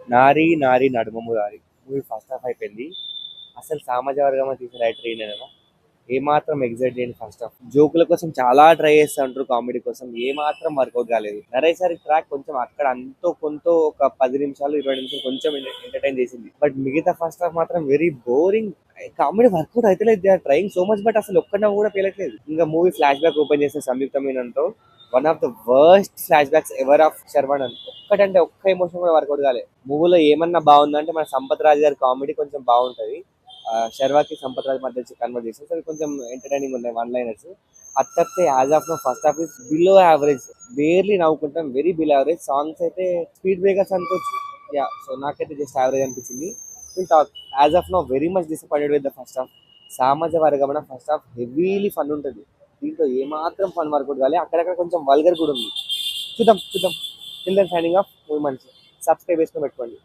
నారి నారి నడుమము దారి movie first half అయిపోయింది. అసలు సామాజ వర్గంలో తీసిన రైటర్ ఈయన. ఏమాత్రం ఎగ్జైట్ చేయని ఫస్ట్ హాఫ్. జోకుల కోసం చాలా ట్రై చేస్తా ఉంటారు, కామెడీ కోసం ఏమాత్రం వర్కౌట్ కాలేదు. నరేష్ సార్ ట్రాక్ కొంచెం అక్కడ అంతో కొంత ఒక 10 నిమిషాలు 20 నిమిషాలు కొంచెం ఎంటర్టైన్ చేసింది. బట్ మిగతా ఫస్ట్ హాఫ్ మాత్రం వెరీ బోరింగ్. కామెడీ వర్కౌట్ అయితే they are trying so much, but అసలు ఒక్కడా కూడా పేలట్లేదు. ఇంకా మూవీ ఫ్లాష్ బ్యాక్ ఓపెన్ చేస్తే సంయుక్త మీనన్తో one of the worst flash backs ever of Sharwanand. ఒక్కటంటే ఒక్క ఎమోషన్ కూడా వర్కౌట్ కాలేదు. మూవీలో ఏమన్నా బాగుందంటే మన సంపత్ రాజ్ గారి కామెడీ కొంచెం బాగుంటది. శర్వాకి సంపత్ రాజ్ మధ్య కన్వర్జేషన్స్ అవి కొంచెం ఎంటర్టైనింగ్ ఉన్నాయి, వన్ లైనర్స్. అది తప్పితే as of now first half is below average. Barely నవ్వుకుంటాం, వెరీ బిలో యావరేజ్. సాంగ్స్ అయితే స్పీడ్ బ్రేకర్స్ అనుకోవచ్చు. యా, సో నాకైతే జస్ట్ యావరేజ్ అనిపించింది. Will talk as of now very much disappointed with the first half. సామాజ వర్గమన first half heavily fun ఉంటుంది. దీంట్లో ఏమాత్రం ఫన్ వర్కౌట్ కాలే. అక్కడక్కడ కొంచెం వల్గర్ కూడా ఉంది. చూద్దాం చూద్దాం. Till then signing off. Movie మంచి సబ్స్క్రైబ్ చేసుకొని పెట్టుకోండి.